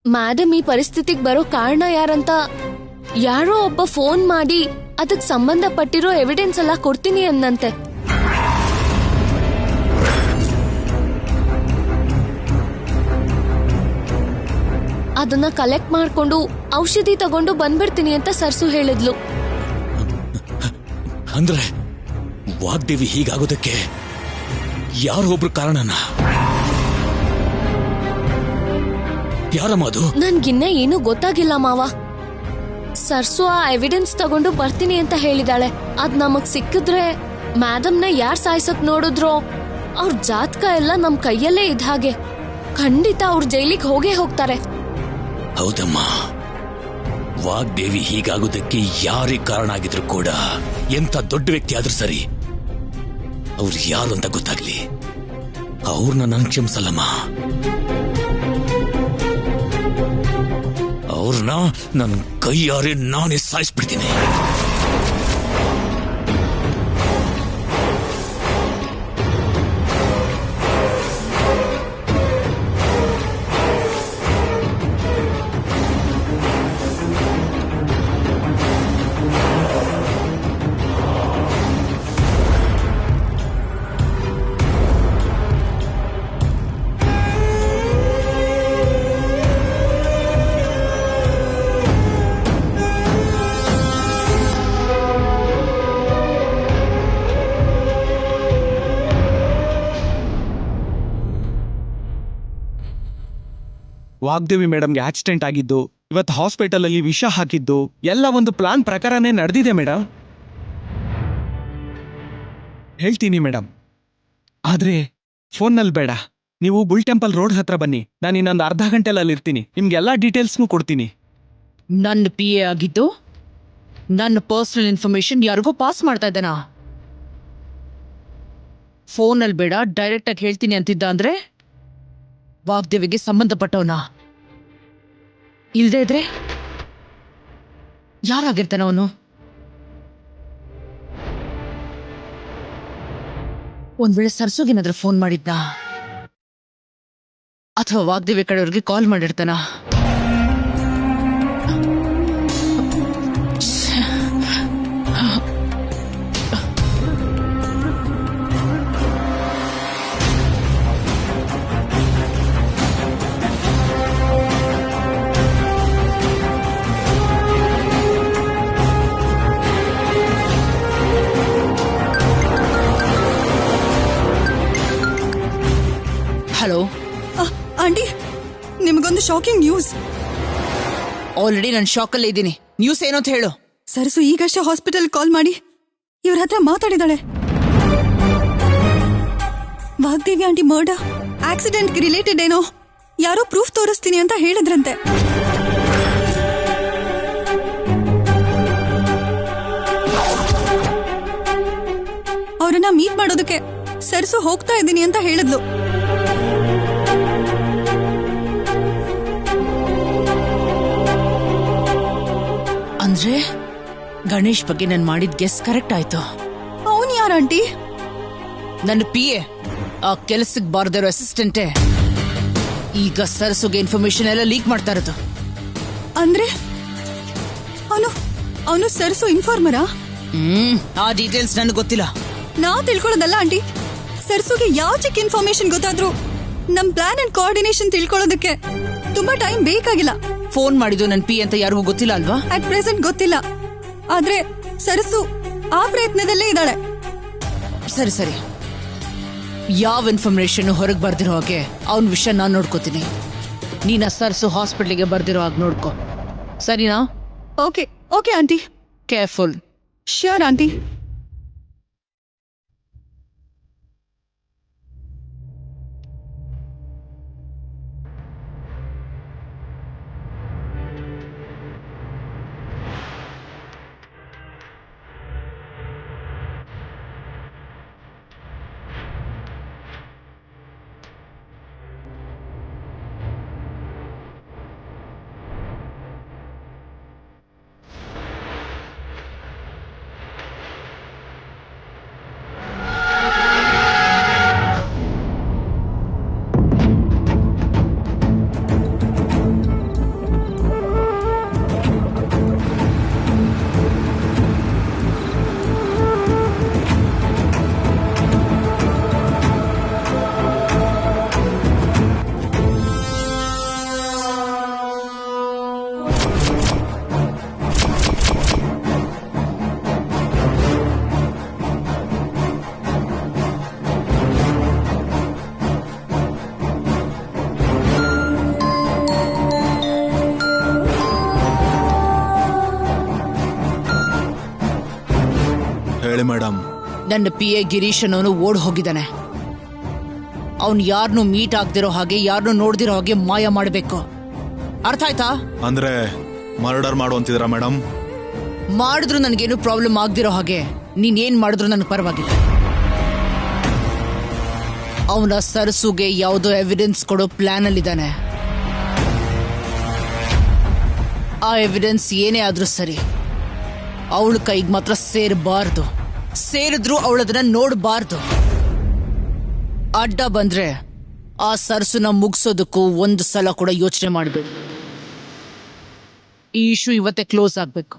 Madam ಈ ಪರಿಸ್ಥಿತಿಗೆ ಬರೋ ಕಾರಣ ಯಾರಂತ ಯಾರೋ ಒಬ್ಬ ಫೋನ್ ಮಾಡಿ ಅದಕ್ ಸಂಬಂಧಪಟ್ಟಿರೋ ಎವಿಡೆನ್ಸ್ ಎಲ್ಲ ಕೊಡ್ತೀನಿ ಅನ್ನಂತೆ. ಅದನ್ನ ಕಲೆಕ್ಟ್ ಮಾಡ್ಕೊಂಡು ಔಷಧಿ ತಗೊಂಡು ಬಂದ್ಬಿಡ್ತೀನಿ ಅಂತ ಸರ್ಸು ಹೇಳಿದ್ಲು. ಅಂದ್ರೆ ವಾಗ್ದೇವಿ ಹೀಗಾಗೋದಕ್ಕೆ ಯಾರೋ ಒಬ್ರು ಕಾರಣನ? ಯಾರಮ್ಮ ಅದು? ನನ್ಗಿನ್ನ ಏನೂ ಗೊತ್ತಾಗಿಲ್ಲ ಮಾವ. ಸರ್ಸು ಆ ಎವಿಡೆನ್ಸ್ ತಗೊಂಡು ಬರ್ತೀನಿ ಅಂತ ಹೇಳಿದಾಳೆ. ಅದ್ ನಮಗ್ ಸಿಕ್ಕಿದ್ರೆ ಮ್ಯಾಡಮ್ನ ಯಾರ್ ಸಾಯ್ಸಕ್ ನೋಡಿದ್ರೋ ಅವ್ರ ಜಾತಕ ಎಲ್ಲ ನಮ್ ಕೈಯಲ್ಲೇ ಇದ್ದ ಹಾಗೆ. ಖಂಡಿತ ಅವ್ರ ಜೈಲಿಗೆ ಹೋಗೇ ಹೋಗ್ತಾರೆ. ಹೌದಮ್ಮ, ವಾಗ್ದೇವಿ ಹೀಗಾಗೋದಕ್ಕೆ ಯಾರೇ ಕಾರಣ ಆಗಿದ್ರು ಕೂಡ, ಎಂತ ದೊಡ್ಡ ವ್ಯಕ್ತಿ ಆದ್ರೂ ಸರಿ, ಅವ್ರು ಯಾರು ಅಂತ ಗೊತ್ತಾಗ್ಲಿ, ಅವ್ರನ್ನ ನನ್ ಕ್ಷಮಿಸಲ್ಲಮ್ಮ. ಅವ್ರನ್ನ ನನ್ನ ಕೈಯಾರೆ ನಾನೇ ಸಾಯಿಸ್ಬಿಡ್ತೀನಿ. ವಾಗ್ದೇವಿ ಮೇಡಮ್ಗೆ ಆಕ್ಸಿಡೆಂಟ್ ಆಗಿದ್ದು, ಇವತ್ತು ಹಾಸ್ಪಿಟಲ್ ಅಲ್ಲಿ ವಿಷ ಹಾಕಿದ್ದು ಎಲ್ಲ ಒಂದು ಪ್ಲಾನ್ ಪ್ರಕಾರನೇ ನಡೆದಿದೆ ಮೇಡಮ್. ಹೇಳ್ತೀನಿ ಮೇಡಮ್, ಆದ್ರೆ ಫೋನ್ನಲ್ಲಿ ಬೇಡ. ನೀವು ಬುಲ್ ಟೆಂಪಲ್ ರೋಡ್ ಹತ್ರ ಬನ್ನಿ, ನಾನು ಇನ್ನೊಂದು ಅರ್ಧ ಗಂಟೆಯಲ್ಲಿ ಇರ್ತೀನಿ. ನಿಮ್ಗೆಲ್ಲ ಡೀಟೇಲ್ಸ್ನೂ ಕೊಡ್ತೀನಿ. ನನ್ನ PA ಆಗಿದ್ದು ನನ್ನ ಪರ್ಸನಲ್ ಇನ್ಫಾರ್ಮೇಶನ್ ಯಾರಿಗೋ ಪಾಸ್ ಮಾಡ್ತಾ ಇದ್ದಾನಾ? ಫೋನಲ್ಲಿ ಬೇಡ, ಡೈರೆಕ್ಟಾಗಿ ಹೇಳ್ತೀನಿ ಅಂತಿದ್ದ ಅಂದ್ರೆ ವಾಗ್ದೇವಿಗೆ ಸಂಬಂಧಪಟ್ಟವನ. ಇಲ್ದೇ ಇದ್ರೆ ಯಾರಾಗಿರ್ತಾನ ಅವನು? ಒಂದ್ ವೇಳೆ ಸರ್ಸುಗೇನಾದ್ರೂ ಫೋನ್ ಮಾಡಿದ್ನಾ? ಅಥವಾ ವಾಗ್ದೇವಿ ಕಡೆಯವ್ರಿಗೆ ಕಾಲ್ ಮಾಡಿರ್ತಾನ? ಹಲೋ ಆಂಟಿ, ನಿಮಗೊಂದು ಶಾಕಿಂಗ್ ನ್ಯೂಸ್. ಆಲ್ರೆಡಿ ನಾನು ಶಾಕಲ್ಲೇ ಇದ್ದೀನಿ. ನ್ಯೂಸ್ ಏನೋ ಅಂತ ಹೇಳು. ಸರ್ಸು ಈಗಷ್ಟೇ ಹಾಸ್ಪಿಟಲ್ ಕಾಲ್ ಮಾಡಿ ಇವ್ರ ಹತ್ರ ಮಾತಾಡಿದಾಳೆ. ವಾಗ್ದೇವಿ ಆಂಟಿ ಮರ್ಡರ್ ಆಕ್ಸಿಡೆಂಟ್ಗೆ ರಿಲೇಟೆಡ್ ಏನೋ ಯಾರೋ ಪ್ರೂಫ್ ತೋರಿಸ್ತೀನಿ ಅಂತ ಹೇಳಿದ್ರಂತೆ. ಅವ್ರನ್ನ ಮೀಟ್ ಮಾಡೋದಕ್ಕೆ ಸರ್ಸು ಹೋಗ್ತಾ ಇದ್ದೀನಿ ಅಂತ ಹೇಳಿದ್ಲು. ಅಂದ್ರೆ ಗಣೇಶ್ ಬಗ್ಗೆ ನಾನು ಮಾಡಿದ ಗೆಸ್ ಕರೆಕ್ಟ್ ಆಯ್ತು. ಅವನ್ ಯಾರ ಆಂಟಿ? ನನ್ನ PA, ಆ ಕೆಲಸಕ್ಕೆ ಬಾರ್ದಿರೋ ಅಸಿಸ್ಟೆಂಟೇ ಈಗ ಸರ್ಸುಗೆ ಇನ್ಫಾರ್ಮೇಶನ್ ಎಲ್ಲ ಲೀಕ್ ಮಾಡ್ತಾ ಇರೋದು. ಅಂದ್ರೆ ಅವನು ಸರ್ಸು ಇನ್ಫಾರ್ಮರಾ? ಆ ಡೀಟೇಲ್ಸ್ ನನಗೆ ಗೊತ್ತಿಲ್ಲ. ನಾವ್ ತಿಳ್ಕೊಳ್ಳೋದಲ್ಲ ಆಂಟಿ. ಸರ್ಸುಗೆ ಯಾವ ಚಿಕ್ಕ ಇನ್ಫಾರ್ಮೇಶನ್ ಗೊತ್ತಾದ್ರೂ ನಮ್ ಪ್ಲಾನ್ ಅಂಡ್ ಕೋಆರ್ಡಿನೇಷನ್ ತಿಳ್ಕೊಳ್ಳೋದಕ್ಕೆ ತುಂಬಾ ಟೈಮ್ ಬೇಕಾಗಿಲ್ಲ. ಫೋನ್ ಮಾಡಿದ್ದು ನನ್ನ PA ಅಂತ ಯಾರಿಗೂ ಗೊತ್ತಿಲ್ಲ ಅಲ್ವಾ? ಅಟ್ ಪ್ರೆಸೆಂಟ್ ಗೊತ್ತಿಲ್ಲ. ಆದ್ರೆ ಸರ್ಸು ಆ ಪ್ರಯತ್ನದಲ್ಲೇ ಇದ್ದಾಳೆ. ಸರಿ ಸರಿ, ಯಾವ ಇನ್ಫಾರ್ಮೇಶನ್ ಹೊರಗೆ ಬರ್ದಿರೋ ಹಾಗೆ ಅವನ ವಿಷಯ ನಾನು ನೋಡ್ಕೋತೀನಿ. ನೀನ ಸರ್ಸು ಹಾಸ್ಪಿಟ್ಲಿಗೆ ಬರ್ದಿರೋ ಹಾಗೆ ನೋಡ್ಕೋ, ಸರಿನಾ? Okay okay aunty. Careful. Sure aunty. ಹೇಳಿ ಮೇಡಮ್. ನನ್ನ PA ಗಿರೀಶ್ ಅನ್ನೋನು ಓಡ್ ಹೋಗಿದ್ದಾನೆ. ಅವನು ಯಾರನ್ನೂ ಮೀಟ್ ಆಗ್ದಿರೋ ಹಾಗೆ, ಯಾರನ್ನೂ ನೋಡ್ದಿರೋ ಹಾಗೆ ಮಾಯ ಮಾಡಬೇಕು. ಅರ್ಥ ಆಯ್ತಾ? ಅಂದ್ರೆ ಮರ್ಡರ್ ಮಾಡುವಂತಿದ್ರ ಮೇಡಮ್? ಮಾಡಿದ್ರು ನನಗೇನು ಪ್ರಾಬ್ಲಮ್ ಆಗ್ದಿರೋ ಹಾಗೆ ನೀನೇನ್ ಮಾಡಿದ್ರು ನನಗೆ ಪರವಾಗಿಲ್ಲ. ಅವನ ಸರಸುಗೆ ಯಾವುದೋ ಎವಿಡೆನ್ಸ್ ಕೊಡೋ ಪ್ಲಾನ್ ಅಲ್ಲಿದ್ದಾನೆ. ಆ ಎವಿಡೆನ್ಸ್ ಏನೇ ಆದ್ರೂ ಸರಿ, ಅವಳ ಕೈಗೆ ಮಾತ್ರ ಸೇರಬಾರ್ದು. ಸೇರಿದ್ರು ಅವಳದನ್ನ ನೋಡಬಾರ್ದು. ಅಡ್ಡ ಬಂದ್ರೆ ಆ ಸರಸುನ ಮುಗಿಸೋದಕ್ಕೂ ಒಂದು ಸಲ ಕೂಡ ಯೋಚನೆ ಮಾಡಬೇಕು. ಈ ಇಶ್ಯೂ ಇವತ್ತೇ ಕ್ಲೋಸ್ ಆಗ್ಬೇಕು.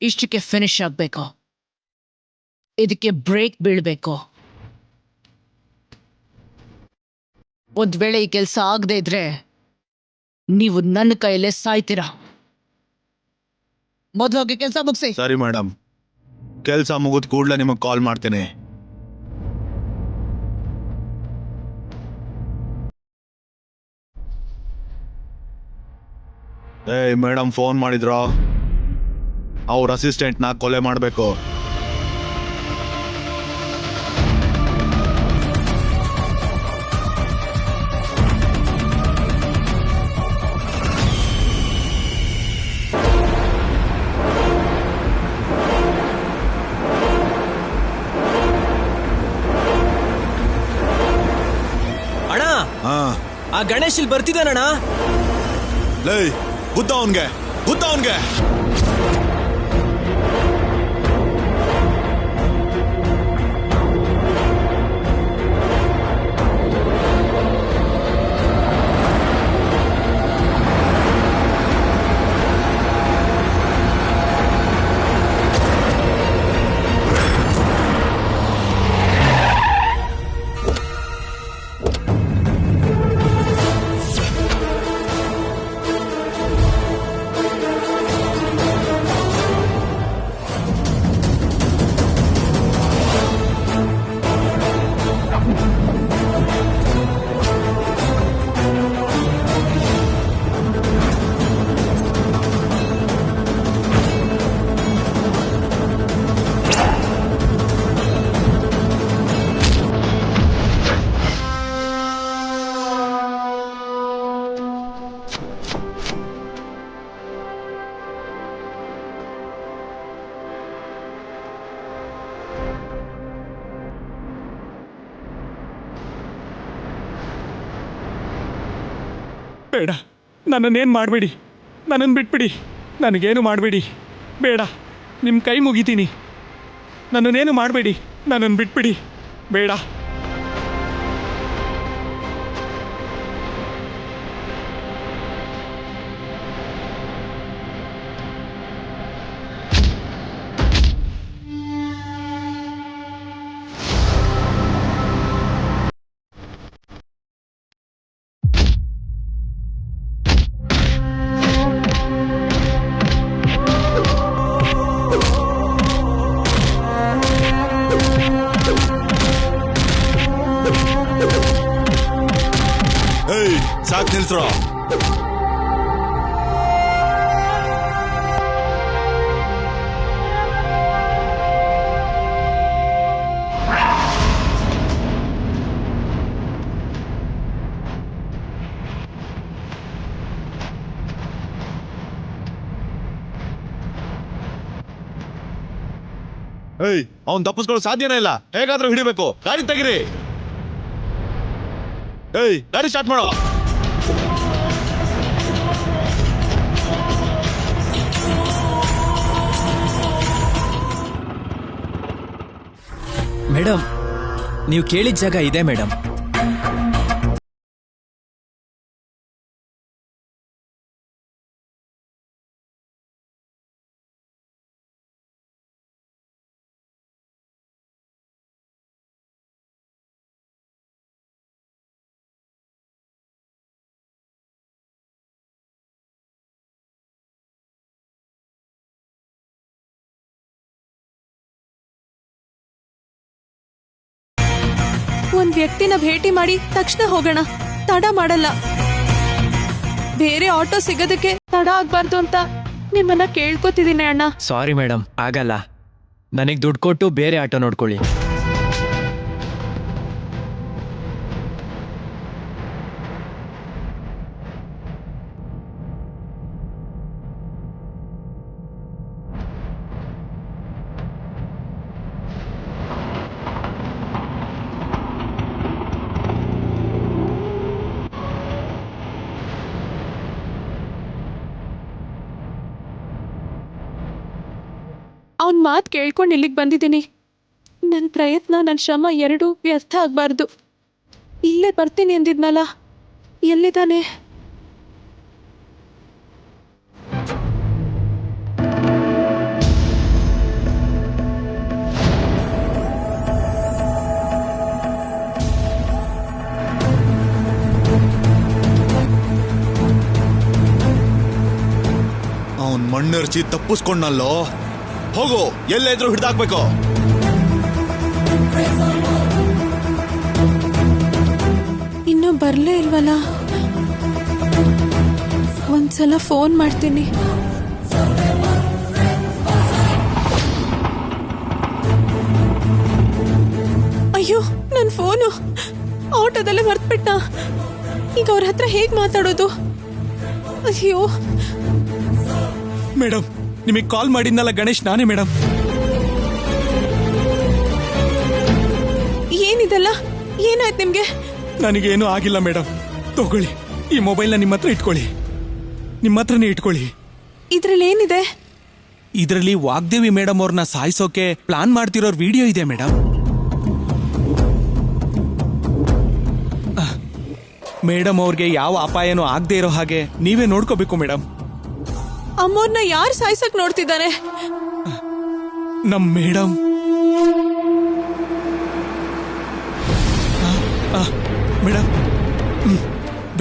ಇಷ್ಟಕ್ಕೆ ಫಿನಿಶ್ ಆಗ್ಬೇಕು. ಇದಕ್ಕೆ ಬ್ರೇಕ್ ಬೀಳ್ಬೇಕು. ಒಂದ್ ವೇಳೆ ಈ ಕೆಲಸ ಆಗದೆ ಇದ್ರೆ ನೀವು ನನ್ನ ಕೈಯಲ್ಲೇ ಸಾಯ್ತೀರಾ. ಮೊದಲೋಗಿ ಕೆಲಸ ಮುಗಿಸಿ. ಸರಿ ಮೇಡಮ್, ಕೆಲಸ ಮುಗಿದ ಕೂಡಲೇ ನಿಮಗೆ ಕಾಲ್ ಮಾಡ್ತೀನಿ. ಏಯ್ ಮೇಡಮ್, ಫೋನ್ ಮಾಡಿದ್ರು. ಅವ್ರ ಅಸಿಸ್ಟೆಂಟ್ನ ಕೊಲೆ ಮಾಡಬೇಕು. ಅಣ್ಣ, ಆ ಗಣೇಶ್ ಇಲ್ಲಿ ಬರ್ತಿದ್ದಾನಣ್ಣ. ಲೇ, ಬುದ್ಧ ಅವನ್ಗೆ. ಬೇಡ, ನನ್ನನ್ನೇನು ಮಾಡಬೇಡಿ. ನನ್ನನ್ನು ಬಿಟ್ಬಿಡಿ. ನನಗೇನು ಮಾಡಬೇಡಿ. ಬೇಡ, ನಿಮ್ಮ ಕೈ ಮುಗಿತೀನಿ. ನನ್ನನ್ನೇನು ಮಾಡಬೇಡಿ. ನನ್ನನ್ನು ಬಿಟ್ಬಿಡಿ. ಬೇಡ. ಏಯ್, ಸಾಕ್ ನಿಲ್ಸ್ರೋ. ಏಯ್, ಅವ್ನ್ ತಪ್ಪಿಸ್ಕೊಳ್ಳೋ ಸಾಧ್ಯನೇ ಇಲ್ಲ. ಹೇಗಾದ್ರೂ ಹಿಡಿಬೇಕು. ಗಾಡಿ ತೆಗಿರಿ. ಏಯ್, ಗಾಡಿ ಸ್ಟಾರ್ಟ್ ಮಾಡೋ. ಮೇಡಮ್, ನೀವು ಕೇಳಿದ ಜಾಗ ಇದೆ ಮೇಡಮ್. ಒಂದ್ ವ್ಯಕ್ತಿನ ಭೇಟಿ ಮಾಡಿ ತಕ್ಷಣ ಹೋಗೋಣ. ತಡ ಮಾಡಲ್ಲ. ಬೇರೆ ಆಟೋ ಸಿಗೋದಕ್ಕೆ ತಡ ಆಗ್ಬಾರ್ದು ಅಂತ ನಿಮ್ಮನ್ನ ಕೇಳ್ಕೊತಿದ್ದೀನಿ ಅಣ್ಣ. ಸಾರಿ ಮೇಡಮ್, ಆಗಲ್ಲ. ನನಗೆ ದುಡ್ಡು ಕೊಟ್ಟು ಬೇರೆ ಆಟೋ ನೋಡ್ಕೊಳ್ಳಿ. ಅವನ್ ಮಾತು ಕೇಳ್ಕೊಂಡು ಇಲ್ಲಿಗೆ ಬಂದಿದ್ದೀನಿ. ನನ್ನ ಪ್ರಯತ್ನ, ನನ್ನ ಶ್ರಮ ಎರಡೂ ವ್ಯರ್ಥ ಆಗಬಾರ್ದು. ಇಲ್ಲೇ ಬರ್ತೀನಿ ಅಂದಿದ್ನಲ್ಲ, ಎಲ್ಲಿದ್ದಾನೆ? ಅವನ್ ಮಣ್ಣರ್ಚಿ ತಪ್ಪಿಸ್ಕೊಂಡಲ್ಲೋ. ಹೋಗು, ಎಲ್ಲೇ ಇದ್ರು ಹಿಡ್ದಾಕ್ಬೇಕು. ಇನ್ನೂ ಬರಲೇ ಇಲ್ವಲ್ಲ. ಒಂದ್ಸಲ ಫೋನ್ ಮಾಡ್ತೀನಿ. ಅಯ್ಯೋ, ನನ್ನ ಫೋನು ಆಟೋದಲ್ಲೇ ಮರ್ತ್ಬಿಟ್ಟ. ಈಗ ಅವ್ರ ಹತ್ರ ಹೇಗೆ ಮಾತಾಡೋದು? ಅಯ್ಯೋ. ಮೇಡಮ್, ನಿಮಗೆ ಕಾಲ್ ಮಾಡಿದ್ನಲ್ಲ ಗಣೇಶ್, ನಾನೇ ಮೇಡಮ್. ಏನಿದೆಲ್ಲ? ಏನಾಯ್ತು ನಿಮ್ಗೆ? ನನಗೇನು ಆಗಿಲ್ಲ ಮೇಡಮ್. ತಗೊಳ್ಳಿ, ಈ ಮೊಬೈಲ್ನ ನಿಮ್ಮ ಹತ್ರ ಇಟ್ಕೊಳ್ಳಿ. ನಿಮ್ಮ ಹತ್ರನೇ ಇಟ್ಕೊಳ್ಳಿ. ಇದ್ರಲ್ಲಿ ಏನಿದೆ? ಇದರಲ್ಲಿ ವಾಗ್ದೇವಿ ಮೇಡಮ್ ಅವ್ರನ್ನ ಸಾಯಿಸೋಕೆ ಪ್ಲಾನ್ ಮಾಡ್ತಿರೋರ್ ವಿಡಿಯೋ ಇದೆ ಮೇಡಮ್. ಮೇಡಮ್ ಅವ್ರಿಗೆ ಯಾವ ಅಪಾಯನೂ ಆಗದೆ ಇರೋ ಹಾಗೆ ನೀವೇ ನೋಡ್ಕೋಬೇಕು ಮೇಡಮ್. ಅಮ್ಮೋರ್ನ ಯಾರು ಸಾಯ್ಸಕ್ ನೋಡ್ತಿದ್ದಾನೆ? ನಮ್ ಮೇಡಮ್. ಮೇಡಮ್,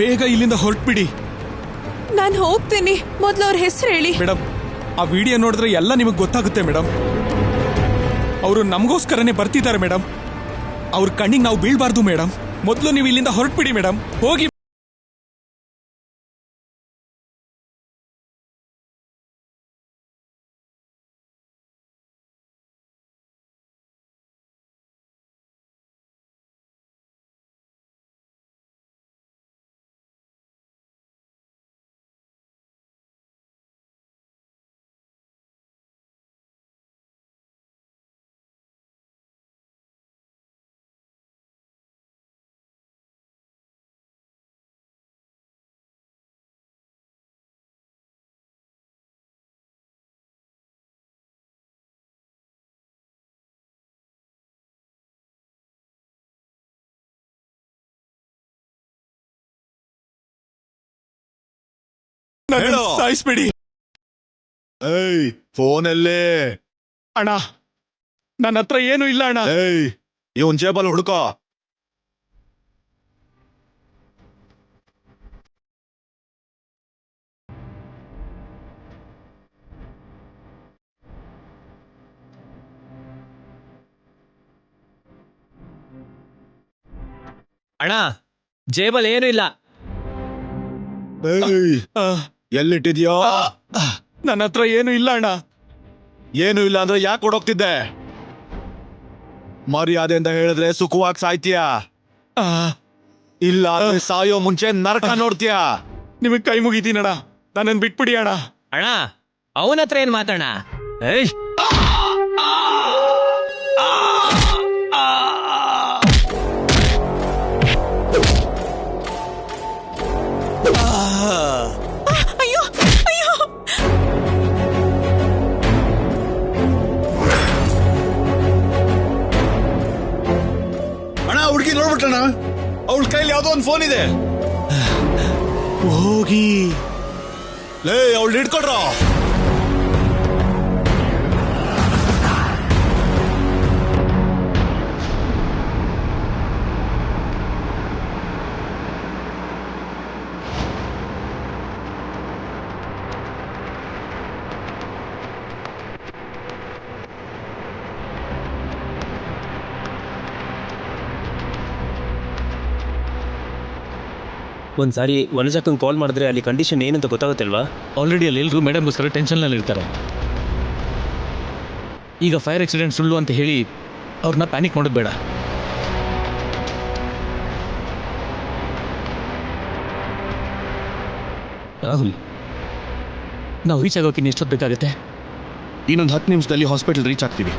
ಬೇಗ ಇಲ್ಲಿಂದ ಹೊರಟ್ಬಿಡಿ. ನಾನು ಹೋಗ್ತೀನಿ, ಮೊದ್ಲು ಅವ್ರ ಹೆಸರು ಹೇಳಿ. ಮೇಡಮ್, ಆ ವಿಡಿಯೋ ನೋಡಿದ್ರೆ ಎಲ್ಲ ನಿಮಗೆ ಗೊತ್ತಾಗುತ್ತೆ ಮೇಡಮ್. ಅವರು ನಮಗೋಸ್ಕರನೇ ಬರ್ತಿದ್ದಾರೆ ಮೇಡಮ್. ಅವ್ರ ಕಣ್ಣಿಗೆ ನಾವು ಬೀಳ್ಬಾರ್ದು ಮೇಡಮ್. ಮೊದಲು ನೀವು ಇಲ್ಲಿಂದ ಹೊರಟ್ಬಿಡಿ ಮೇಡಮ್. ಹೋಗಿ. ಸಾಯಿಸ್ಬೇಡಿ. ಏಯ್, ಫೋನಲ್ಲೇ ಅಣ್ಣ, ನನ್ನ ಹತ್ರ ಏನು ಇಲ್ಲ ಅಣ್ಣ. ಏಯ್, ಇವನ್ ಜೇಬಲ್ ಹುಡುಕೋ. ಅಣ್ಣ, ಜೇಬಲ್ ಏನು ಇಲ್ಲ. ಏಯ್, ಎಲ್ಲಿಟ್ಟಿದ್ಯೋ? ನನ್ನ ಹತ್ರ ಏನು ಇಲ್ಲ ಅಣ್ಣ. ಏನು ಇಲ್ಲ ಅಂದ್ರೆ ಯಾಕೆ ಕೊಡೋಗ್ತಿದ್ದೆ? ಮರ್ಯಾದೆ ಅಂತ ಹೇಳಿದ್ರೆ ಸುಖವಾಗಿ ಸಾಯ್ತೀಯ, ಇಲ್ಲ ಅಂದ್ರೆ ಸಾಯೋ ಮುಂಚೆ ನರಕ ನೋಡ್ತೀಯ. ನಿಮಗೆ ಕೈ ಮುಗಿತೀನಣ್ಣ, ನನ್ನನ್ನು ಬಿಟ್ಬಿಡಿ ಅಣ್ಣ. ಅಣ್ಣ, ಅವನ ಹತ್ರ ಏನ್ ಮಾತಾಡ? ಏಯ್, ಅಯ್ಯೋ ಅಯ್ಯೋ. ಅಣ್ಣ, ಹುಡುಗಿ ನೋಡ್ಬಿಟ್ಟಣ, ಅವಳ ಕೈಲಿ ಯಾವ್ದೋ ಒಂದು ಫೋನ್ ಇದೆ. ಹೋಗಿ ಲೇ, ಅವಳು ಹಿಡ್ಕೊಳ್ರ. ಒಂದ್ಸಾರಿ ವನಜಾಕಂಗೆ ಕಾಲ್ ಮಾಡಿದ್ರೆ ಅಲ್ಲಿ ಕಂಡೀಷನ್ ಏನಂತ ಗೊತ್ತಾಗುತ್ತಲ್ವಾ? ಆಲ್ರೆಡಿ ಅಲ್ಲಿ ಎಲ್ಲರೂ ಮೇಡಮ್ಗೋಸ್ಕರ ಟೆನ್ಷನ್ನಲ್ಲಿ ಇರ್ತಾರೆ. ಈಗ ಫೈರ್ ಆಕ್ಸಿಡೆಂಟ್ ಸುಳ್ಳು ಅಂತ ಹೇಳಿ ಅವ್ರನ್ನ ಪ್ಯಾನಿಕ್ ಮಾಡೋದು ಬೇಡ. ರಾಹುಲ್, ನಾವು ರೀಚ್ ಆಗೋಕೆ ಇನ್ನು ಎಷ್ಟೊತ್ತು ಬೇಕಾಗುತ್ತೆ? ಇನ್ನೊಂದು 10 ನಿಮಿಷದಲ್ಲಿ ಹಾಸ್ಪಿಟಲ್ ರೀಚ್ ಆಗ್ತೀವಿ.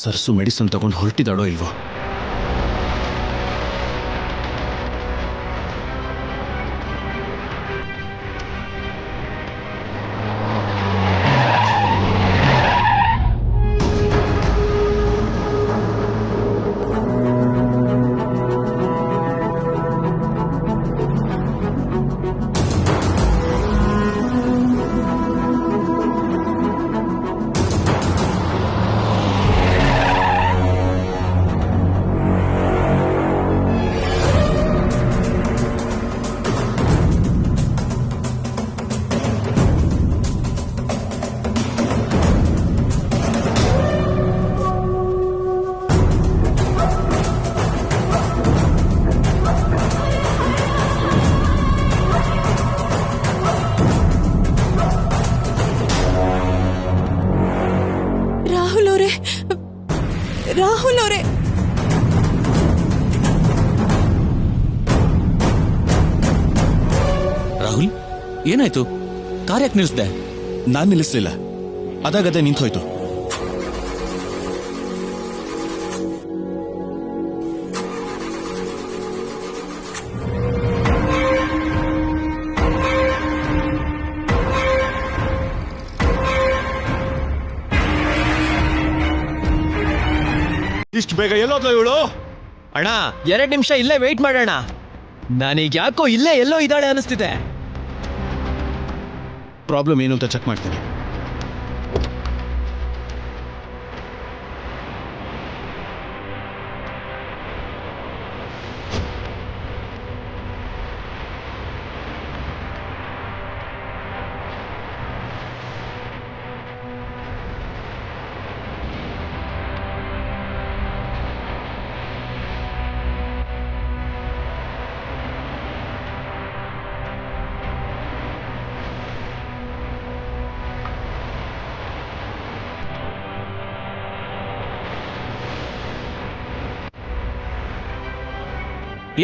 ಸರ್ಸು ಮೆಡಿಸಿನ್ ತಗೊಂಡು ಹೊರಟಿದ್ದಾಳೋ ಇಲ್ವೋ? ರಾಹುಲ್ ಅವರೇ, ರಾಹುಲ್, ಏನಾಯ್ತು? ಕಾರ್ ಯಾಕೆ ನಿಲ್ಲಿಸ್ದೆ? ನಾನು ನಿಲ್ಲಿಸ್ಲಿಲ್ಲ, ಅದಾಗದೇ ನಿಂತೋಯ್ತು. ಇಷ್ಟು ಬೇಗ ಎಲ್ಲೋದ್ಲ ಇವಳು? ಅಣ್ಣ 2 ನಿಮಿಷ ಇಲ್ಲೇ ವೆಯ್ಟ್ ಮಾಡೋಣ. ನನಗೆ ಯಾಕೋ ಇಲ್ಲೇ ಎಲ್ಲೋ ಇದ್ದಾಳೆ ಅನಿಸ್ತಿದೆ. ಪ್ರಾಬ್ಲಮ್ ಏನು ಅಂತ ಚೆಕ್ ಮಾಡ್ತೀನಿ.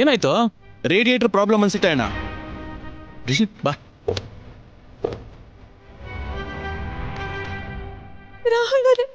ಏನಾಯ್ತು? ರೇಡಿಯೇಟರ್ ಪ್ರಾಬ್ಲಮ್ ಅನ್ಸುತ್ತೆ ಅಣ್ಣ. ರಿಷಿ ಬಾ. ರಾಹುಲ್ ಅವರೇ,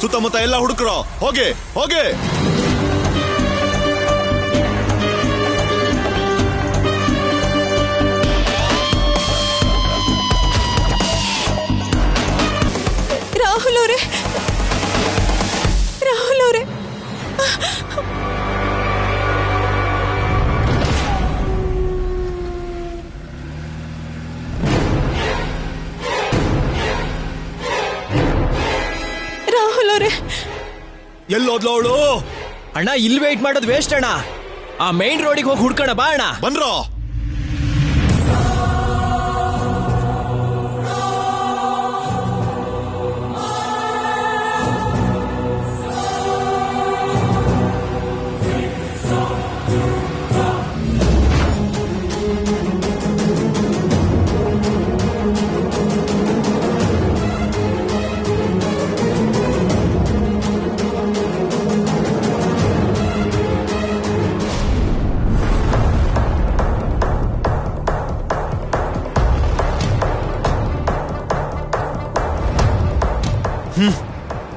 ಸುತ್ತಮುತ್ತ ಎಲ್ಲ ಹುಡುಕ್ರೋ, ಹೋಗೆ ಹೋಗೆ. ರಾಹುಲ್ ಅವರೇ, ರಾಹುಲ್ ಅವರೇ, ರಾಹುಲ್ ಅವರೇ, ಎಲ್ಲೋದ್ಲ ಅವಳು? ಅಣ್ಣ ಇಲ್ಲಿ ವೇಟ್ ಮಾಡೋದು ವೇಸ್ಟ್ ಅಣ್ಣ. ಆ ಮೈನ್ ರೋಡಿಗೆ ಹೋಗಿ ಹುಡ್ಕೋಣ ಬಾ ಅಣ್ಣ. ಬನ್ರೋ.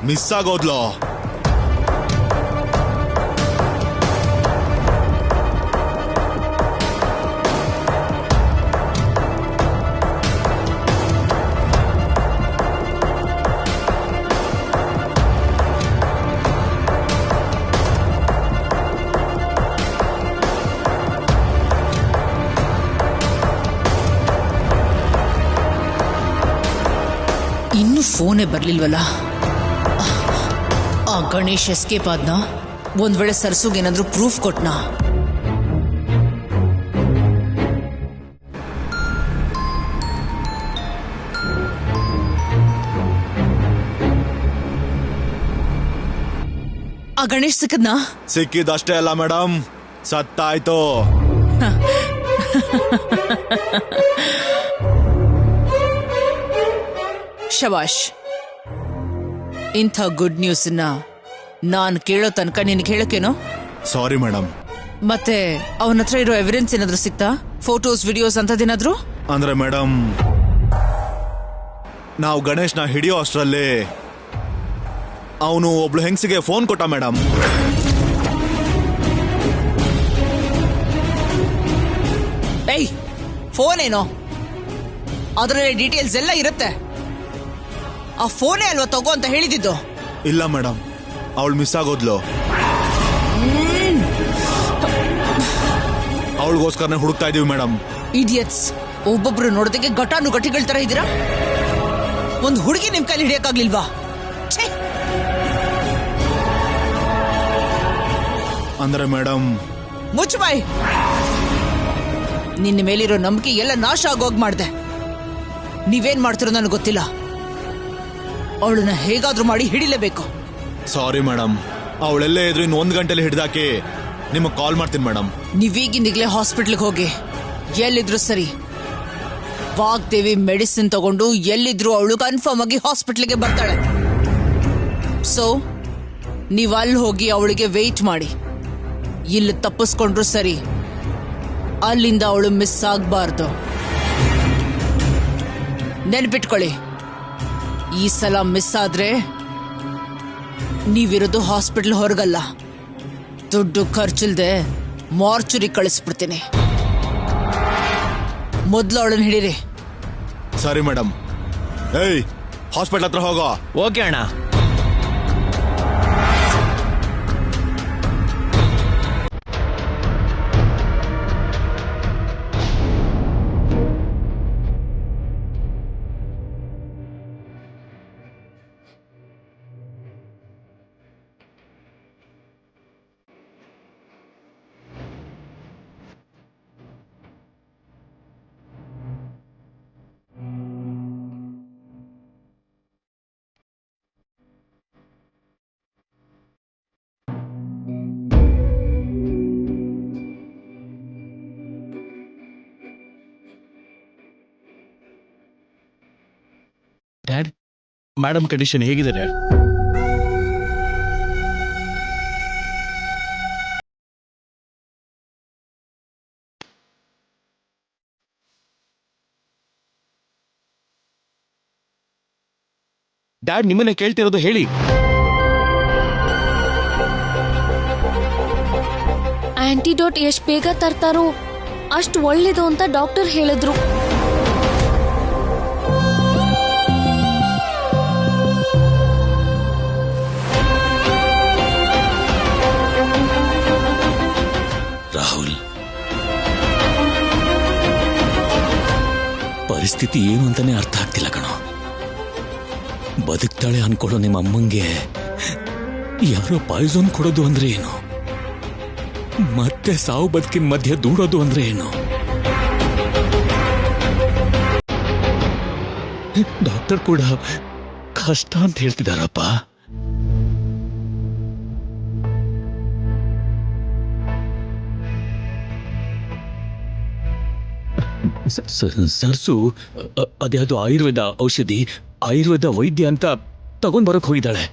ಮಿಸ್ ಆಗೋದ್ಲೋ. ಇನ್ನೂ ಫೋನೇ ಬರ್ಲಿಲ್ವಲ್ಲ. ಆ ಗಣೇಶ್ ಎಸ್ಕೇಪ್ ಆದ್ನ? ಒಂದ್ ವೇಳೆ ಸರ್ಸುಗೇನಾದ್ರೂ ಪ್ರೂಫ್ ಕೊಟ್ನಾ? ಆ ಗಣೇಶ್ ಸಿಕ್ಕದ್ನಾ? ಸಿಕ್ಕಿದಷ್ಟೇ ಅಲ್ಲ ಮೇಡಮ್, ಸತ್ತಾಯ್ತು. ಶಬಾಷ್. ಇಂಥ ಗುಡ್ ನ್ಯೂಸ್ನ ನಾನ್ ಕೇಳೋ ತನಕ ನಿನಗೆ ಹೇಳಕ್ಕೇನೋ? Sorry madam. ಮತ್ತೆ ಅವನ ಹತ್ರ ಇರೋ ಎವಿಡೆನ್ಸ್ ಏನಾದ್ರೂ ಸಿಕ್ತಾ? ಫೋಟೋಸ್, ವಿಡಿಯೋಸ್ ಅಂತದೇನಾದ್ರೂ? ಅಂದ್ರೆ ಮೇಡಮ್, ನಾವು ಗಣೇಶ್ನ ಹಿಡಿಯೋ ಅಷ್ಟರಲ್ಲಿ ಅವನು ಒಬ್ಳು ಹೆಂಗಸಿಗೆ ಫೋನ್ ಕೊಟ್ಟ ಮೇಡಮ್. ಏಯ್, ಫೋನ್ ಏನೋ? ಅದರಲ್ಲಿ ಡೀಟೇಲ್ಸ್ ಎಲ್ಲ ಇರುತ್ತೆ. ಆ ಫೋನೇ ಅಲ್ವಾ ತಗೋ ಅಂತ ಹೇಳಿದ್ದು? ಇಲ್ಲ ಮೇಡಮ್, ಅವಳು ಮಿಸ್ ಆಗೋದ್ಲು. ಅವಳಿಗೋಸ್ಕರನೇ ಹುಡುಕ್ತಾ ಇದೀವಿ ಮೇಡಮ್. ಇಡಿಯಟ್ಸ್, ಒಬ್ಬೊಬ್ರು ನೋಡೋದಕ್ಕೆ ಘಟಾನು ಘಟಿಗಳ ತರ ಇದ್ದೀರಾ. ಒಂದು ಹುಡುಗಿ ನಿಮ್ ಕೈಲಿ ಹಿಡಿಯಕ್ಕಾಗ್ಲಿಲ್ವಾ? ಅಂದ್ರೆ ಮೇಡಮ್, ಮುಚ್ಚಬಾಯ್. ನಿನ್ನ ಮೇಲಿರೋ ನಂಬಿಕೆ ಎಲ್ಲ ನಾಶ ಆಗೋಗ್ ಮಾಡ್ದೆ. ನೀವೇನ್ ಮಾಡ್ತಿರೋ ನನಗೆ ಗೊತ್ತಿಲ್ಲ. ಅವಳನ್ನ ಹೇಗಾದ್ರೂ ಮಾಡಿ ಹಿಡಿಲೇಬೇಕು. ಸಾರಿ ಮೇಡಮ್, ಅವಳೆಲ್ಲೇ ಇದ್ರು ಇನ್ನು 1 ಗಂಟೆಲಿ ಹಿಡ್ದಾಕಿ ನಿಮಗೆ ಕಾಲ್ ಮಾಡ್ತೀನಿ ಮೇಡಮ್. ನೀವೀಗಿಂದಿಗ್ಲೇ ಹಾಸ್ಪಿಟ್ಲ್ಗೆ ಹೋಗಿ. ಎಲ್ಲಿದ್ರು ಸರಿ, ವಾಗ್ದೇವಿ ಮೆಡಿಸಿನ್ ತಗೊಂಡು ಎಲ್ಲಿದ್ರು ಅವಳು ಕನ್ಫರ್ಮ್ ಆಗಿ ಹಾಸ್ಪಿಟ್ಲಿಗೆ ಬರ್ತಾಳೆ. ಸೊ ನೀವ್ ಅಲ್ಲಿ ಹೋಗಿ ಅವಳಿಗೆ ವೇಟ್ ಮಾಡಿ. ಇಲ್ಲಿ ತಪ್ಪಿಸ್ಕೊಂಡ್ರು ಸರಿ, ಅಲ್ಲಿಂದ ಅವಳು ಮಿಸ್ ಆಗ್ಬಾರ್ದು. ನೆನ್ಪಿಟ್ಕೊಳ್ಳಿ, ಈ ಸಲ ಮಿಸ್ ಆದ್ರೆ ನೀವಿರೋದು ಹಾಸ್ಪಿಟಲ್ ಹೊರಗಲ್ಲ. ದುಡ್ಡು ಖರ್ಚಿಲ್ದೆ ಮಾರ್ಚುರಿ ಕಳಿಸ್ಬಿಡ್ತೀನಿ. ಮೊದ್ಲು ಅವಳನ್ನ ಹಿಡೀರಿ. ಸರಿ ಮೇಡಮ್. ಏಯ್, ಹಾಸ್ಪಿಟಲ್ ಹತ್ರ ಹೋಗೋ. ಓಕೆ ಅಣ್ಣ. ಡ್ಯಾಡ್, ಮೇಡಮ್ ಕಂಡೀಷನ್ ಹೇಗಿದೆ ಡ್ಯಾಡ್? ಡ್ಯಾಡ್, ನಿಮ್ಮನ್ನೇ ಕೇಳ್ತಿರೋದು, ಹೇಳಿ. ಆಂಟಿಡೋಟ್ ಎಷ್ಟು ಬೇಗ ತರ್ತಾರೋ ಅಷ್ಟು ಒಳ್ಳೇದು ಅಂತ ಡಾಕ್ಟರ್ ಹೇಳಿದ್ರು. ರಾಹುಲ್, ಪರಿಸ್ಥಿತಿ ಏನು ಅಂತಾನೆ ಅರ್ಥ ಆಗ್ತಿಲ್ಲ ಕಣೋ. ಬದುಕ್ತಾಳೆ ಅನ್ಕೊಳ್ಳೋ ನಿಮ್ಮ ಅಮ್ಮಂಗೆ ಯಾರೋ ಪಾಯ್ಸನ್ ಕೊಡೋದು ಅಂದ್ರೆ ಏನು? ಮತ್ತೆ ಸಾವು ಬದುಕಿನ ಮಧ್ಯೆ ದೂಡೋದು ಅಂದ್ರೆ ಏನು? ಡಾಕ್ಟರ್ ಕೂಡ ಕಷ್ಟ ಅಂತ ಹೇಳ್ತಿದಾರಪ್ಪ. ಸರ್ಸು ಅದ್ಯಾವುದು ಆಯುರ್ವೇದ ಔಷಧಿ, ಆಯುರ್ವೇದ ವೈದ್ಯ ಅಂತ ತಗೊಂಡ್ ಬರಕ್ ಹೋಗಿದ್ದಾಳೆ.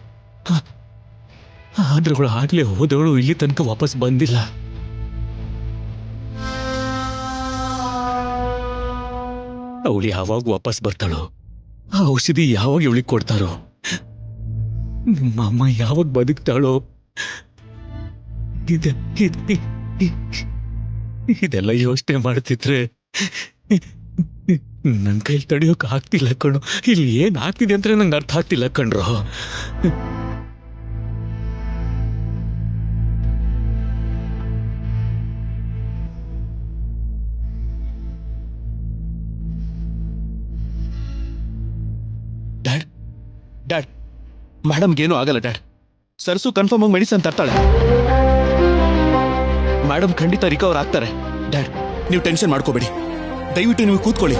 ಆದ್ರೆ ಅವಳು ಆಗ್ಲೇ ಹೋದವಳು ಇಲ್ಲಿ ತನಕ ವಾಪಸ್ ಬಂದಿಲ್ಲ. ಅವಳು ಯಾವಾಗ ವಾಪಸ್ ಬರ್ತಾಳೋ, ಆ ಔಷಧಿ ಯಾವಾಗ ಇವಳಿಗೆ ಕೊಡ್ತಾರೋ, ನಿಮ್ಮ ಅಮ್ಮ ಯಾವಾಗ ಬದುಕ್ತಾಳೋ? ಇದೆಲ್ಲ ಯೋಚನೆ ಮಾಡ್ತಿದ್ರೆ ನನ್ನ ಕೈಲಿ ತಡೆಯೋಕೆ ಆಗ್ತಿಲ್ಲ ಕಣೋ. ಇಲ್ಲಿ ಏನ್ ಆಗ್ತಿದೆ ಅಂತ ನಂಗೆ ಅರ್ಥ ಆಗ್ತಿಲ್ಲ ಕಣ್ರೋ. ಡ್ಯಾಡ್ ಡ್ಯಾಡ್ ಮೇಡಮ್ಗೇನು ಆಗಲ್ಲ ಡ್ಯಾಡ್. ಸರ್ಸು ಕನ್ಫರ್ಮ್ ಆಗಿ ಮೆಡಿಸನ್ ತರ್ತಾಳೆ. ಮೇಡಮ್ ಖಂಡಿತ ರಿಕವರ್ ಆಗ್ತಾರೆ. ಡ್ಯಾಡ್ ನೀವು ಟೆನ್ಷನ್ ಮಾಡ್ಕೋಬೇಡಿ, ದಯವಿಟ್ಟು ನೀವು ಕೂತ್ಕೊಳ್ಳಿ.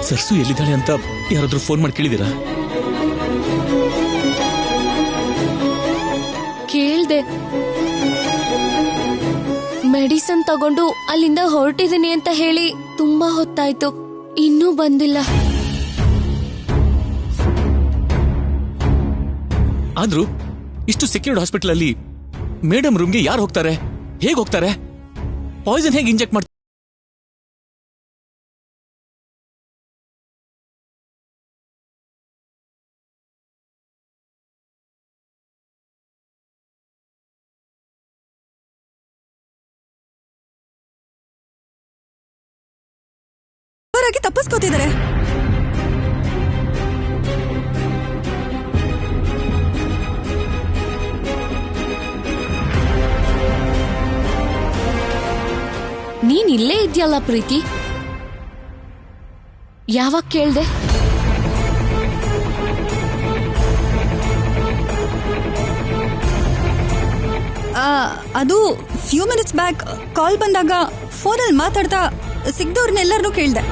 ಸರ್ಸು ಎಲ್ಲಿದ್ದಾಳೆ ಅಂತ ಯಾರಾದ್ರೂ ಫೋನ್ ಮಾಡಿ ಕೇಳಿದ್ದೀರಾ? ಕೇಳ್ದೆ. ಮೆಡಿಸನ್ ತಗೊಂಡು ಅಲ್ಲಿಂದ ಹೊರಟಿದ್ದೀನಿ ಅಂತ ಹೇಳಿ ತುಂಬಾ ಹೊತ್ತಾಯ್ತು, ಇನ್ನೂ ಬಂದಿಲ್ಲ. ಆದ್ರೂ ಇಷ್ಟು ಸೆಕ್ಯೂರ್ಡ್ ಹಾಸ್ಪಿಟಲ್ ಅಲ್ಲಿ ಮೇಡಮ್ ರೂಮ್ಗೆ ಯಾರು ಹೋಗ್ತಾರೆ? ಹೇಗೆ ಹೋಗ್ತಾರೆ? ಪಾಯ್ಸನ್ ಹೇಗೆ ಇಂಜೆಕ್ಟ್ ಮಾಡ್ತಾರೆ? ಅವರಾಗಿ ತಪ್ಪಿಸ್ಕೋತಿದ್ದಾರೆ. ನೀನ್ ಇಲ್ಲೇ ಇದ್ಯಲ್ಲ ಪ್ರೀತಿ, ಯಾವಾಗ ಕೇಳ್ದೆ? ಅದು ಫ್ಯೂ ಮಿನಿಟ್ಸ್ ಬ್ಯಾಕ್ ಕಾಲ್ ಬಂದಾಗ ಫೋನಲ್ಲಿ ಮಾತಾಡ್ತಾ ಸಿಗ್ದವ್ರನ್ನೆಲ್ಲರನ್ನೂ ಕೇಳ್ದೆ.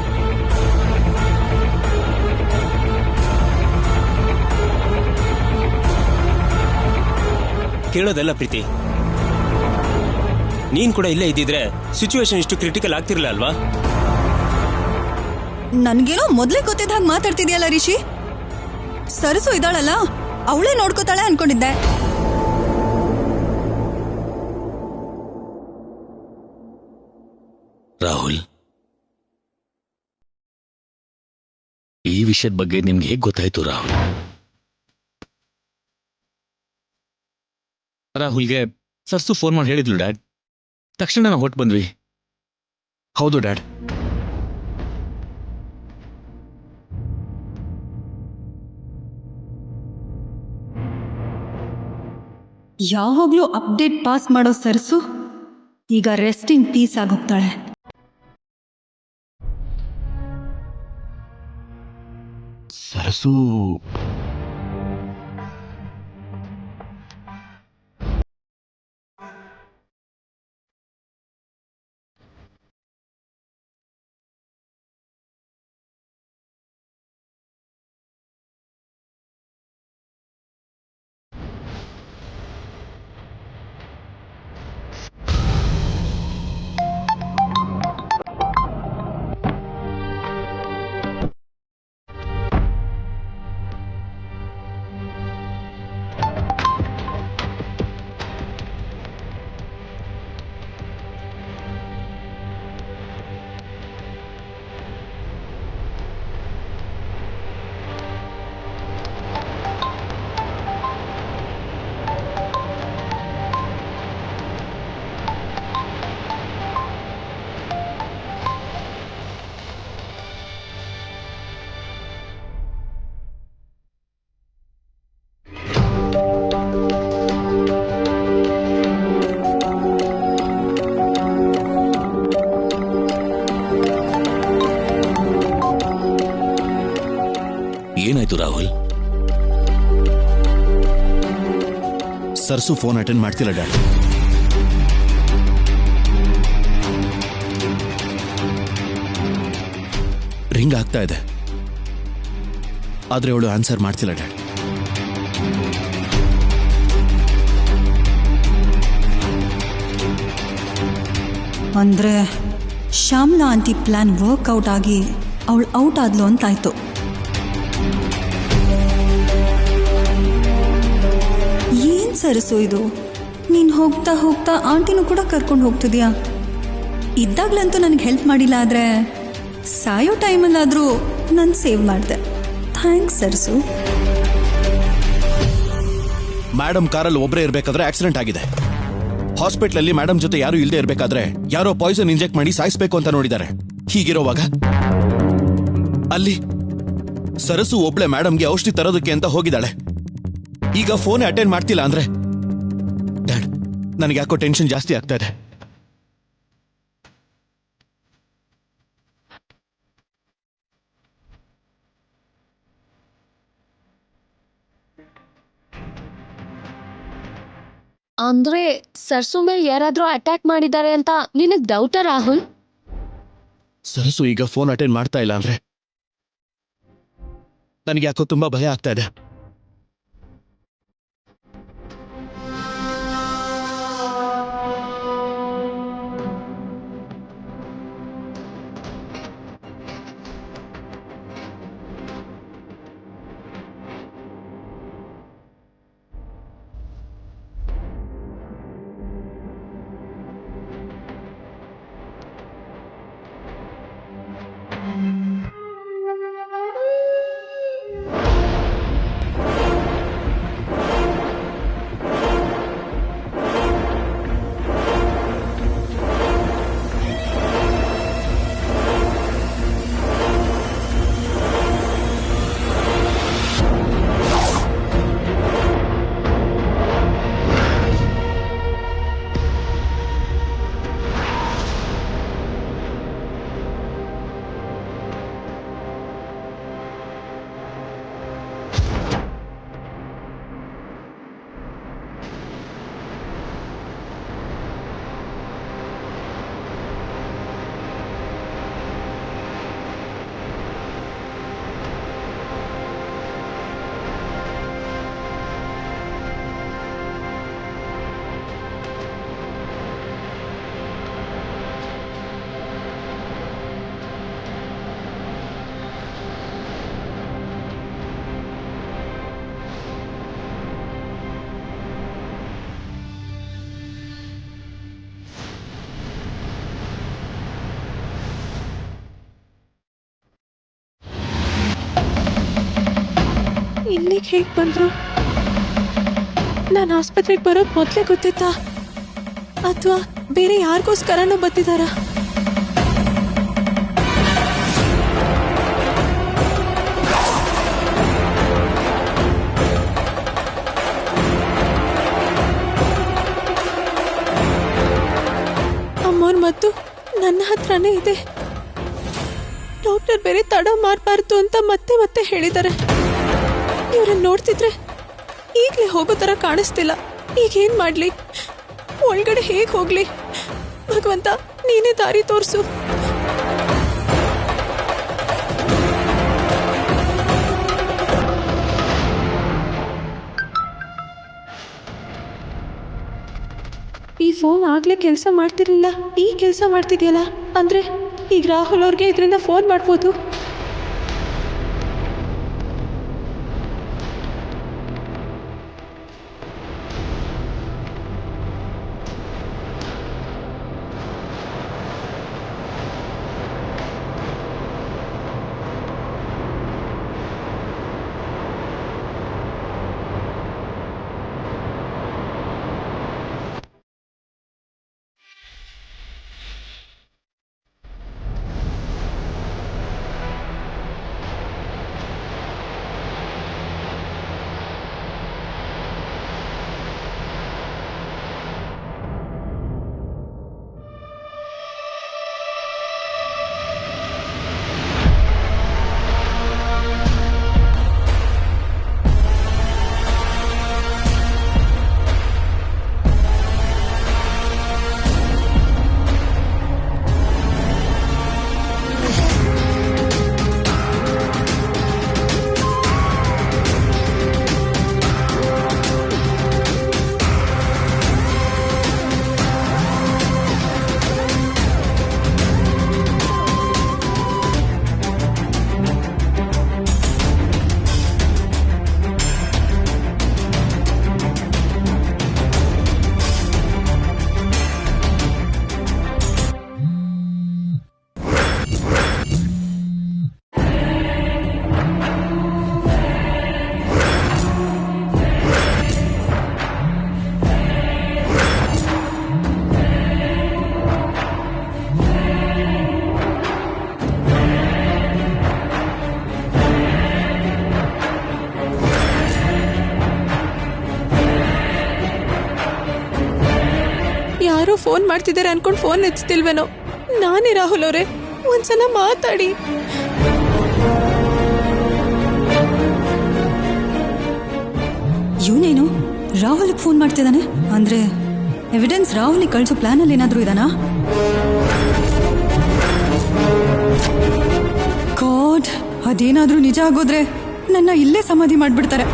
ಕೇಳೋದಲ್ಲ ಪ್ರೀತಿ, ನೀನ್ ಕೂಡ ಇಲ್ಲೇ ಇದ್ದಿದ್ರೆ ಸಿಚುವೇಶನ್ ಇಷ್ಟು ಕ್ರಿಟಿಕಲ್ ಆಗ್ತಿರ್ಲಿಲ್ಲ ಅಲ್ವಾ? ನನ್ಗೇನೋ ಮೊದ್ಲೇ ಗೊತ್ತಿದ್ದ ಹಾಗೆ ಮಾತಾಡ್ತಿದ್ಯಲ್ಲ ರಿಷಿ. ಸರಸು ಇದ್ದಾಳಲ್ಲ, ಅವಳೇ ನೋಡ್ಕೋತಾಳೆ ಅನ್ಕೊಂಡಿದ್ದೆ. ರಾಹುಲ್, ಈ ವಿಷಯದ ಬಗ್ಗೆ ನಿಮ್ಗೆ ಹೇಗೆ ಗೊತ್ತಾಯ್ತು ರಾಹುಲ್? ರಾಹುಲ್ಗೆ ಸರ್ಸು ಫೋನ್ ಮಾಡಿ ಹೇಳಿದ್ಲು ಡ್ಯಾಡ್. ತಕ್ಷಣ ನಾವು ಹೊಟ್ಟು ಬಂದ್ವಿ. ಹೌದು ಡ್ಯಾಡ್. ಯಾವಾಗ್ಲೂ ಅಪ್ಡೇಟ್ ಪಾಸ್ ಮಾಡೋ ಸರಸು ಈಗ ರೆಸ್ಟ್ ಇನ್ ಪೀಸ್ ಆಗೋಗ್ತಾಳೆ. ಸರಸು ಏನಾಯ್ತು ರಾಹುಲ್? ಸರ್ಸು ಫೋನ್ ಅಟೆಂಡ್ ಮಾಡ್ತಿಲ್ಲ ಡ್ಯಾಡ್. ರಿಂಗ್ ಆಗ್ತಾ ಇದೆ, ಆದ್ರೆ ಅವಳು ಆನ್ಸರ್ ಮಾಡ್ತಿಲ್ಲ ಡ್ಯಾಡ್. ಅಂದ್ರೆ ಶ್ಯಾಮ್ಲಾ ಆಂಟಿ ಪ್ಲಾನ್ ವರ್ಕ್ಔಟ್ ಆಗಿ ಅವಳು ಔಟ್ ಆದ್ಲು ಅಂತಾಯ್ತು. ಏನ್ ಸರಸು ಇದು? ನೀನ್ ಹೋಗ್ತಾ ಹೋಗ್ತಾ ಆಂಟಿನೂ ಕೂಡ ಕರ್ಕೊಂಡು ಹೋಗ್ತಿದ್ಯಾ? ಇದ್ದಾಗ್ಲಂತೂ ನನಗೆ ಹೆಲ್ಪ್ ಮಾಡಿಲ್ಲ, ಆದ್ರೆ ಸಾಯೋ ಟೈಮಲ್ಲಾದ್ರೂ ನಾನು ಸೇವ್ ಮಾಡಿದೆ. ಥ್ಯಾಂಕ್ಸ್ ಸರಸು. ಮೇಡಮ್ ಕಾರಲ್ಲಿ ಒಬ್ಬರೇ ಇರಬೇಕಾದ್ರೆ ಆಕ್ಸಿಡೆಂಟ್ ಆಗಿದೆ. ಹಾಸ್ಪಿಟ್ಲಲ್ಲಿ ಮೇಡಮ್ ಜೊತೆ ಯಾರು ಇಲ್ಲದೆ ಇರಬೇಕಾದ್ರೆ ಯಾರೋ ಪಾಯ್ಸನ್ ಇಂಜೆಕ್ಟ್ ಮಾಡಿ ಸಾಯಿಸಬೇಕು ಅಂತ ನೋಡಿದ್ದಾರೆ. ಹೀಗಿರೋವಾಗ ಅಲ್ಲಿ ಸರಸು ಒಬ್ಳೆ ಮೇಡಮ್ಗೆ ಔಷಧಿ ತರೋದಕ್ಕೆ ಅಂತ ಹೋಗಿದ್ದಾಳೆ. ಈಗ ಫೋನ್ ಅಟೆಂಡ್ ಮಾಡ್ತಿಲ್ಲ ಅಂದ್ರೆ ಡ್ಯಾಡ್, ನನಗೆ ಯಾಕೋ ಟೆನ್ಷನ್ ಜಾಸ್ತಿ ಆಗ್ತಾ ಇದೆ. ಅಂದ್ರೆ ಸರ್ಸು ಮೇಲೆ ಯಾರಾದ್ರೂ ಅಟ್ಯಾಕ್ ಮಾಡಿದ್ದಾರೆ ಅಂತ ನಿನಗ್ ಡೌಟಾ ರಾಹುಲ್? ಸರಸು ಈಗ ಫೋನ್ ಅಟೆಂಡ್ ಮಾಡ್ತಾ ಇಲ್ಲ ಅಂದ್ರೆ ನನಗೆ ಯಾಕೋ ತುಂಬಾ ಭಯ ಆಗ್ತಾ ಇದೆ. ಇಲ್ಲಿಗೆ ಹೇಗೆ ಬಂದ್ರು? ನಾನು ಆಸ್ಪತ್ರೆಗೆ ಬರೋದು ಮೊದಲೇ ಗೊತ್ತಿತ್ತಾ, ಅಥವಾ ಬೇರೆ ಯಾರಿಗೋಸ್ಕರನೂ ಬಂದಿದ್ದಾರಾ? ಅಮ್ಮೋರ್ ಮತ್ತು ನನ್ನ ಹತ್ರನೇ ಇದೆ. ಡಾಕ್ಟರ್ ಬೇರೆ ತಡ ಮಾಡಬಾರ್ದು ಅಂತ ಮತ್ತೆ ಮತ್ತೆ ಹೇಳಿದ್ದಾರೆ. ಇವ್ರನ್ನ ನೋಡ್ತಿದ್ರೆ ಈಗಲೇ ಹೋಗೋ ಥರ ಕಾಣಿಸ್ತಿಲ್ಲ. ಈಗೇನ್ ಮಾಡ್ಲಿ? ಒಳಗಡೆ ಹೇಗೆ ಹೋಗ್ಲಿ? ಭಗವಂತ, ನೀನೇ ದಾರಿ ತೋರಿಸು. ಈ ಫೋನ್ ಆಗ್ಲೇ ಕೆಲಸ ಮಾಡ್ತಿರ್ಲಿಲ್ಲ, ಈ ಕೆಲಸ ಮಾಡ್ತಿದ್ಯಲ್ಲ. ಅಂದ್ರೆ ಈಗ ರಾಹುಲ್ ಅವ್ರಿಗೆ ಇದರಿಂದ ಫೋನ್ ಮಾಡ್ಬೋದು. ಯಾರೋ ಫೋನ್ ಮಾಡ್ತಿದ್ದಾರೆ ಅನ್ಕೊಂಡ್ ಫೋನ್ ಎತ್ತಿಲ್ವೇನೋ. ನಾನೇ ರಾಹುಲ್ ಅವರೇ, ಒಂದ್ಸಲ ಮಾತಾಡಿ. ಇವನೇನು ರಾಹುಲ್ಗೆ ಫೋನ್ ಮಾಡ್ತಿದ್ದಾನೆ ಅಂದ್ರೆ ಎವಿಡೆನ್ಸ್ ರಾಹುಲ್ಗೆ ಕಳ್ಸೋ ಪ್ಲಾನ್ ಅಲ್ಲಿ ಏನಾದ್ರೂ ಇದಾನಾ? ಗಾಡ್, ಅದೇನಾದ್ರೂ ನಿಜ ಆಗೋದ್ರೆ ನನ್ನ ಇಲ್ಲೇ ಸಮಾಧಿ ಮಾಡ್ಬಿಡ್ತಾರೆ.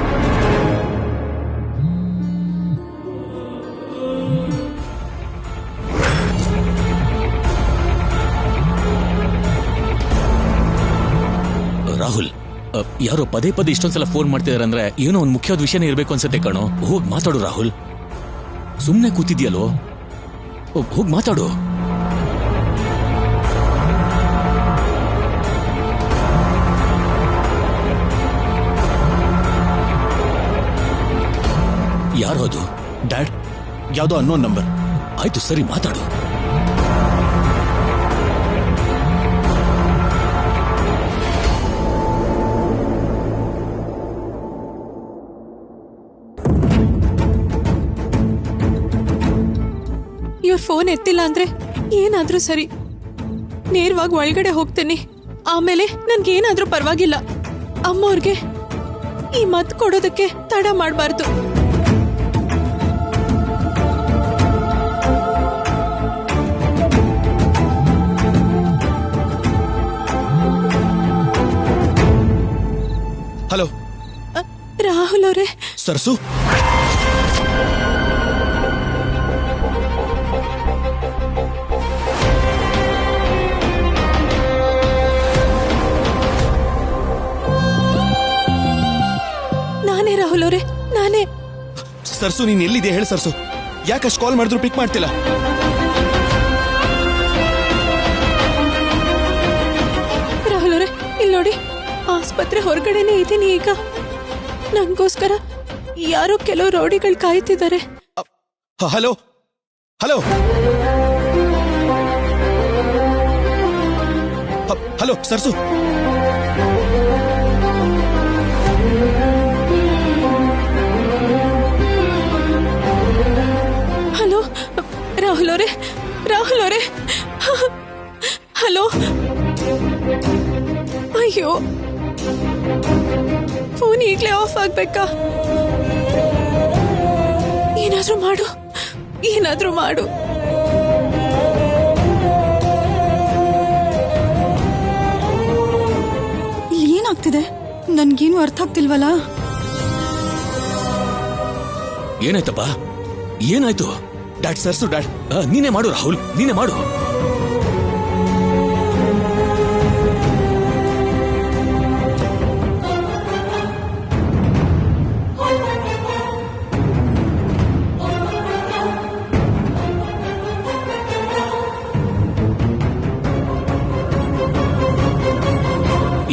ರಾಹುಲ್, ಯಾರೋ ಪದೇ ಪದೇ ಇಷ್ಟೊಂದ್ಸಲ ಫೋನ್ ಮಾಡ್ತಿದಾರೆ ಅಂದ್ರೆ ಏನೋ ಒಂದು ಮುಖ್ಯವಾದ ವಿಷಯನೇ ಇರ್ಬೇಕು ಅನ್ಸುತ್ತೆ ಕಣೋ. ಹೋಗ್ ಮಾತಾಡು ರಾಹುಲ್, ಸುಮ್ನೆ ಕೂತಿದ್ಯಲ್ಲೋ, ಹೋಗ್ ಮಾತಾಡು. ಯಾರೋದು? ಡ್ಯಾಡ್, ಯಾವುದೋ ಅನ್ನೋನ್ ನಂಬರ್. ಆಯ್ತು ಸರಿ, ಮಾತಾಡು. ಇವ್ರ ಫೋನ್ ಎತ್ತಿಲ್ಲ ಅಂದ್ರೆ ಏನಾದ್ರೂ ಸರಿ, ನೇರವಾಗಿ ಒಳಗಡೆ ಹೋಗ್ತೇನೆ. ಆಮೇಲೆ ನನ್ಗೇನಾದ್ರೂ ಪರವಾಗಿಲ್ಲ, ಅಮ್ಮವ್ರಿಗೆ ಈ ಮತ್ ಕೊಡೋದಕ್ಕೆ ತಡ ಮಾಡಬಾರ್ದು. ಹಲೋ ರಾಹುಲ್ ಅವರೇ. ಸರ್ಸು, ನಾನೇ ರಾಹುಲ್ ಅವರೇ, ನಾನೇ. ಸರ್ಸು ನೀನ್ ಎಲ್ಲಿದೆ ಹೇಳಿ ಸರ್ಸು. ಯಾಕಷ್ಟು ಕಾಲ್ ಮಾಡಿದ್ರು ಪಿಕ್ ಮಾಡ್ತಿಲ್ಲ? ರಾಹುಲ್ ಅವರೇ, ಇಲ್ಲಿ ನೋಡಿ, ಆಸ್ಪತ್ರೆ ಹೊರಗಡೆನೆ ಇದ್ದೀನಿ ಈಗ. ನಂಗೋಸ್ಕರ ಯಾರೋ ಕೆಲವು ರೌಡಿಗಳು ಕಾಯ್ತಿದ್ದಾರೆ. ಹಲೋ ಹಲೋ ಹಲೋ ಸರ್ಸು. ಹಲೋ ರಾಹುಲ್ ಅವರೇ, ರಾಹುಲ್ ಅವರೇ, ಹಲೋ. ಅಯ್ಯೋ, ಫೋನ್ ಈಗಲೇ ಆಫ್ ಆಗ್ಬೇಕಾ? ಏನಾದ್ರೂ ಮಾಡು, ಏನಾದ್ರೂ ಮಾಡು. ಇಲ್ಲಿ ಏನಾಗ್ತಿದೆ ನನ್ಗೇನು ಅರ್ಥ ಆಗ್ತಿಲ್ವಲ್ಲ. ಏನಾಯ್ತಪ್ಪ, ಏನಾಯ್ತು? ಡ್ಯಾಡ್, ಸರ್ಸು ಡ್ಯಾಡ್. ನೀನೇ ಮಾಡು ರಾಹುಲ್, ನೀನೇ ಮಾಡು.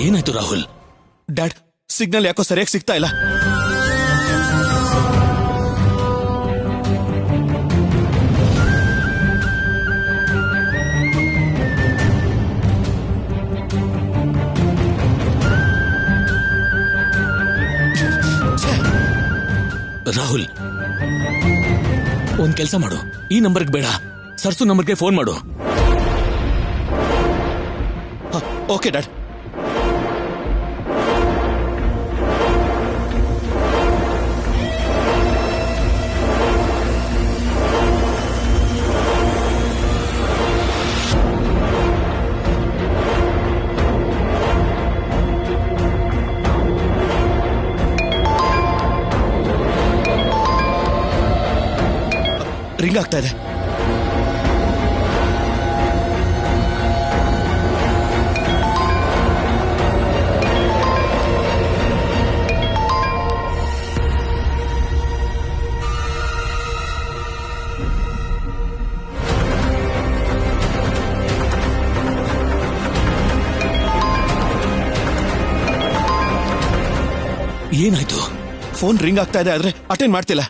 ಏನಾಯ್ತು ರಾಹುಲ್? ಡ್ಯಾಡ್, ಸಿಗ್ನಲ್ ಯಾಕೋ ಸರಿಯಾಗಿ ಸಿಗ್ತಾ ಇಲ್ಲ. ರಾಹುಲ್, ಒಂದ್ ಕೆಲ್ಸ ಮಾಡು, ಈ ನಂಬರ್ಗೆ ಬೇಡ, ಸರ್ಸು ನಂಬರ್ಗೆ ಫೋನ್ ಮಾಡು. Okay dad. ರಿಂಗ್ ಆಗ್ತಾ ಇದೆ. ಏನಾಯ್ತು? ಫೋನ್ ರಿಂಗ್ ಆಗ್ತಾ ಇದೆ ಆದ್ರೆ ಅಟೆಂಡ್ ಮಾಡ್ತಿಲ್ಲ.